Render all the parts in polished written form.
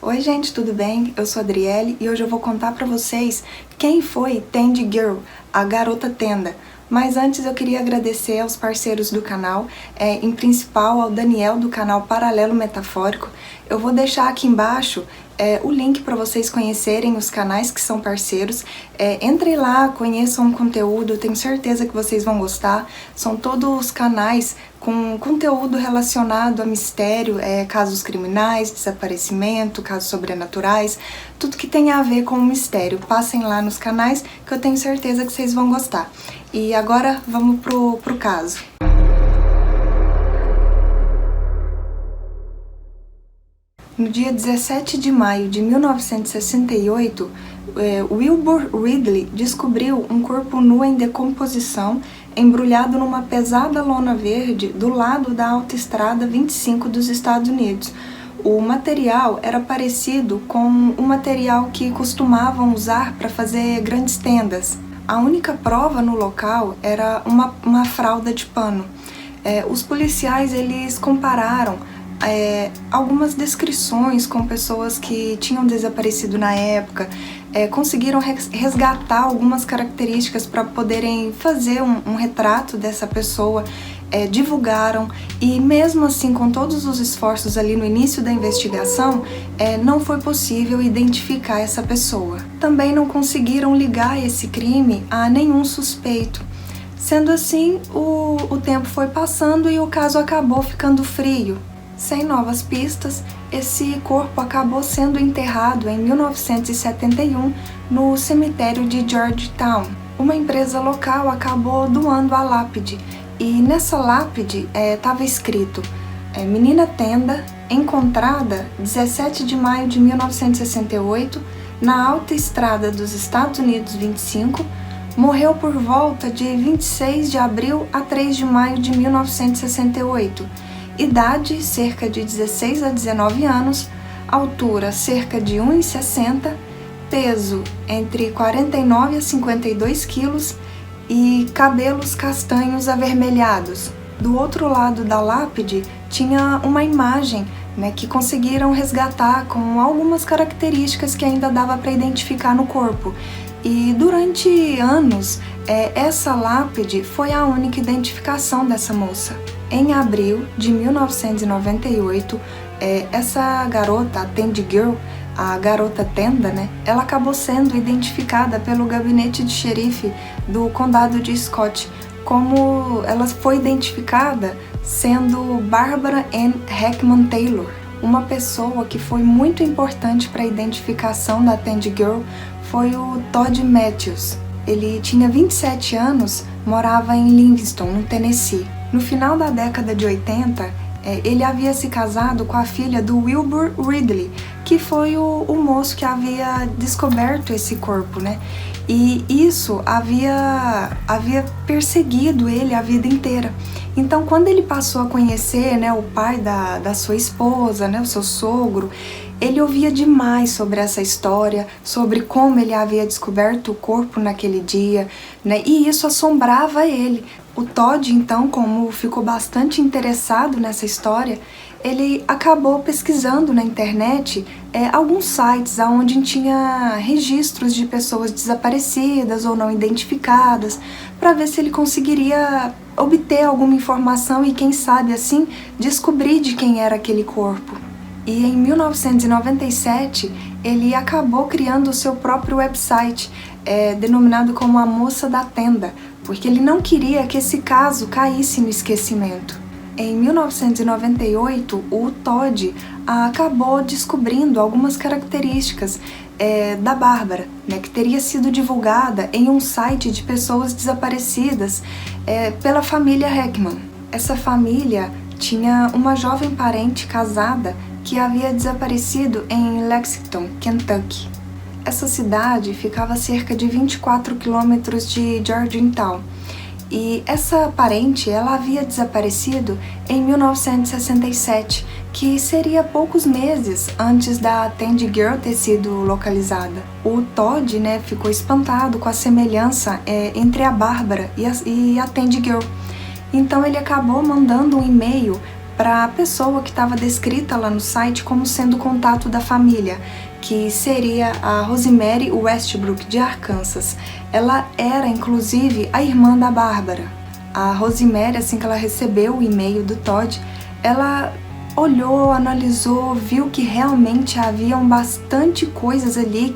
Oi gente, tudo bem? Eu sou a Adriele e hoje eu vou contar pra vocês quem foi Tandy Girl, a garota tenda. Mas antes eu queria agradecer aos parceiros do canal, em principal ao Daniel do canal Paralelo Metafórico. Eu vou deixar aqui embaixo o link para vocês conhecerem os canais que são parceiros. Entrem lá, conheçam o conteúdo, eu tenho certeza que vocês vão gostar. São todos canais com conteúdo relacionado a mistério, casos criminais, desaparecimento, casos sobrenaturais, tudo que tem a ver com o mistério. Passem lá nos canais que eu tenho certeza que vocês vão gostar. E agora vamos pro caso. No dia 17 de maio de 1968, Wilbur Ridley descobriu um corpo nu em decomposição embrulhado numa pesada lona verde do lado da Autoestrada 25 dos Estados Unidos. O material era parecido com o material que costumavam usar para fazer grandes tendas. A única prova no local era uma fralda de pano. Os policiais eles compararam algumas descrições com pessoas que tinham desaparecido na época, conseguiram resgatar algumas características para poderem fazer um retrato dessa pessoa, divulgaram, e mesmo assim, com todos os esforços ali no início da investigação, não foi possível identificar essa pessoa. Também não conseguiram ligar esse crime a nenhum suspeito. Sendo assim, o tempo foi passando e o caso acabou ficando frio. Sem novas pistas, esse corpo acabou sendo enterrado em 1971 no cemitério de Georgetown. Uma empresa local acabou doando a lápide e nessa lápide estava escrito Menina Tenda, encontrada 17 de maio de 1968 na Autoestrada dos Estados Unidos 25, morreu por volta de 26 de abril a 3 de maio de 1968. Idade, cerca de 16 a 19 anos, altura, cerca de 1,60, peso, entre 49 a 52 quilos e cabelos castanhos avermelhados. Do outro lado da lápide tinha uma imagem, que conseguiram resgatar com algumas características que ainda dava para identificar no corpo. E durante anos, essa lápide foi a única identificação dessa moça. Em abril de 1998, essa garota, a Tandy Girl, a garota tenda, ela acabou sendo identificada pelo gabinete de xerife do condado de Scott, como ela foi identificada sendo Barbara Ann Heckman Taylor. Uma pessoa que foi muito importante para a identificação da Tandy Girl foi o Todd Matthews. Ele tinha 27 anos, morava em Livingston, no Tennessee. No final da década de 80, ele havia se casado com a filha do Wilbur Ridley, que foi o moço que havia descoberto esse corpo, E isso havia perseguido ele a vida inteira. Então, quando ele passou a conhecer, o pai da sua esposa, o seu sogro, ele ouvia demais sobre essa história, sobre como ele havia descoberto o corpo naquele dia, E isso assombrava ele. O Todd, então, como ficou bastante interessado nessa história, ele acabou pesquisando na internet alguns sites onde tinha registros de pessoas desaparecidas ou não identificadas, para ver se ele conseguiria obter alguma informação e, quem sabe assim, descobrir de quem era aquele corpo. E em 1997, ele acabou criando o seu próprio website, denominado como A Moça da Tenda, porque ele não queria que esse caso caísse no esquecimento. Em 1998, o Todd acabou descobrindo algumas características da Bárbara, que teria sido divulgada em um site de pessoas desaparecidas pela família Heckman. Essa família tinha uma jovem parente casada que havia desaparecido em Lexington, Kentucky. Essa cidade ficava a cerca de 24 quilômetros de Georgetown. E essa parente, ela havia desaparecido em 1967, que seria poucos meses antes da Tandy Girl ter sido localizada. O Todd, ficou espantado com a semelhança entre a Bárbara e a Tandy Girl. Então ele acabou mandando um e-mail para a pessoa que estava descrita lá no site como sendo contato da família, que seria a Rosemary Westbrook, de Arkansas. Ela era, inclusive, a irmã da Bárbara. A Rosemary, assim que ela recebeu o e-mail do Todd, ela olhou, analisou, viu que realmente haviam bastante coisas ali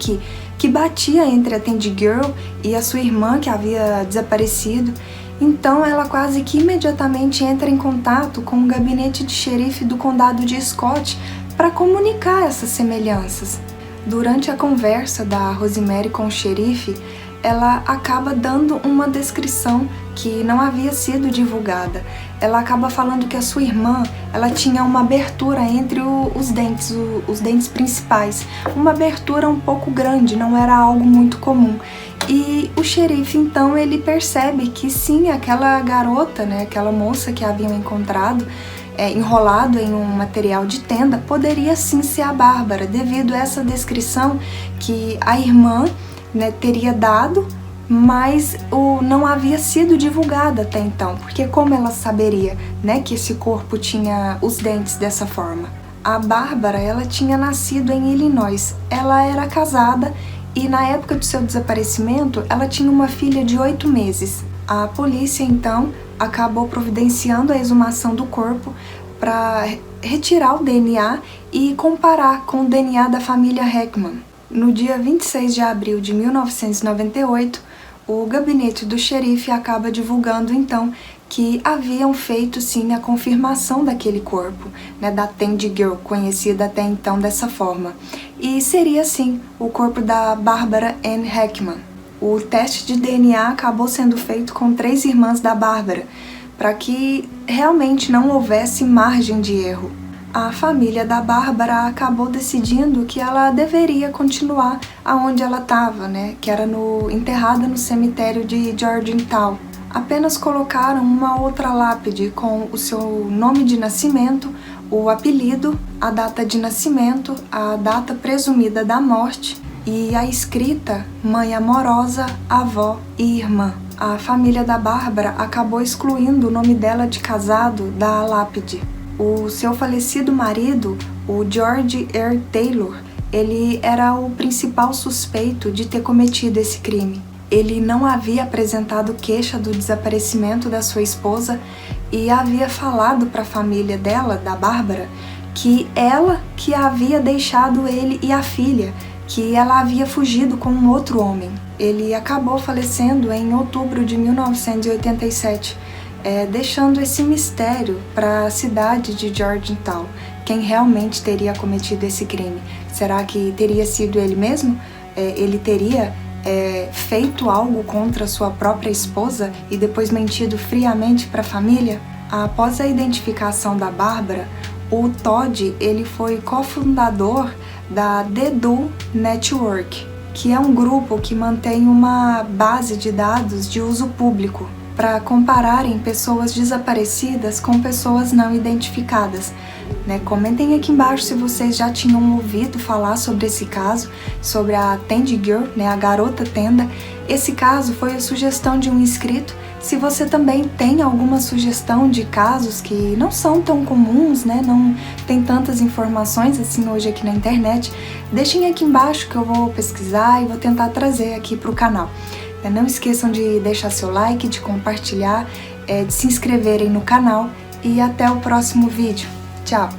que batia entre a Tandy Girl e a sua irmã que havia desaparecido. Então ela quase que imediatamente entra em contato com o gabinete de xerife do condado de Scott para comunicar essas semelhanças. Durante a conversa da Rosemary com o xerife, ela acaba dando uma descrição que não havia sido divulgada. Ela acaba falando que a sua irmã, ela tinha uma abertura entre os dentes principais, uma abertura um pouco grande, não era algo muito comum. E o xerife, então, ele percebe que sim, aquela garota, né, aquela moça que haviam encontrado enrolado em um material de tenda, poderia sim ser a Bárbara, devido a essa descrição que a irmã, né, teria dado, mas não havia sido divulgada até então, porque como ela saberia, né, que esse corpo tinha os dentes dessa forma? A Bárbara, ela tinha nascido em Illinois, ela era casada e na época do seu desaparecimento ela tinha uma filha de 8 meses. A polícia então acabou providenciando a exumação do corpo para retirar o DNA e comparar com o DNA da família Heckman. No dia 26 de abril de 1998, o gabinete do xerife acaba divulgando então que haviam feito sim a confirmação daquele corpo, né, da Tandy Girl, conhecida até então dessa forma. E seria sim o corpo da Barbara Ann Heckman. O teste de DNA acabou sendo feito com 3 irmãs da Bárbara, para que realmente não houvesse margem de erro. A família da Bárbara acabou decidindo que ela deveria continuar aonde ela estava, né? Que era enterrada no cemitério de Georgetown. Apenas colocaram uma outra lápide com o seu nome de nascimento, o apelido, a data de nascimento, a data presumida da morte e a escrita mãe amorosa, avó e irmã. A família da Bárbara acabou excluindo o nome dela de casado da lápide. O seu falecido marido, o George R. Taylor, ele era o principal suspeito de ter cometido esse crime. Ele não havia apresentado queixa do desaparecimento da sua esposa e havia falado para a família dela, da Bárbara, que ela que havia deixado ele e a filha, que ela havia fugido com um outro homem. Ele acabou falecendo em outubro de 1987, deixando esse mistério para a cidade de Georgetown. Quem realmente teria cometido esse crime? Será que teria sido ele mesmo? Ele teria feito algo contra sua própria esposa e depois mentido friamente para a família? Após a identificação da Bárbara, o Todd ele foi cofundador da The Do Network, que é um grupo que mantém uma base de dados de uso público para compararem pessoas desaparecidas com pessoas não identificadas. Comentem aqui embaixo se vocês já tinham ouvido falar sobre esse caso, sobre a Tandy Girl, a garota tenda. Esse caso foi a sugestão de um inscrito. Se você também tem alguma sugestão de casos que não são tão comuns, não tem tantas informações assim hoje aqui na internet, deixem aqui embaixo que eu vou pesquisar e vou tentar trazer aqui para o canal. Não esqueçam de deixar seu like, de compartilhar, de se inscreverem no canal e até o próximo vídeo. Tchau!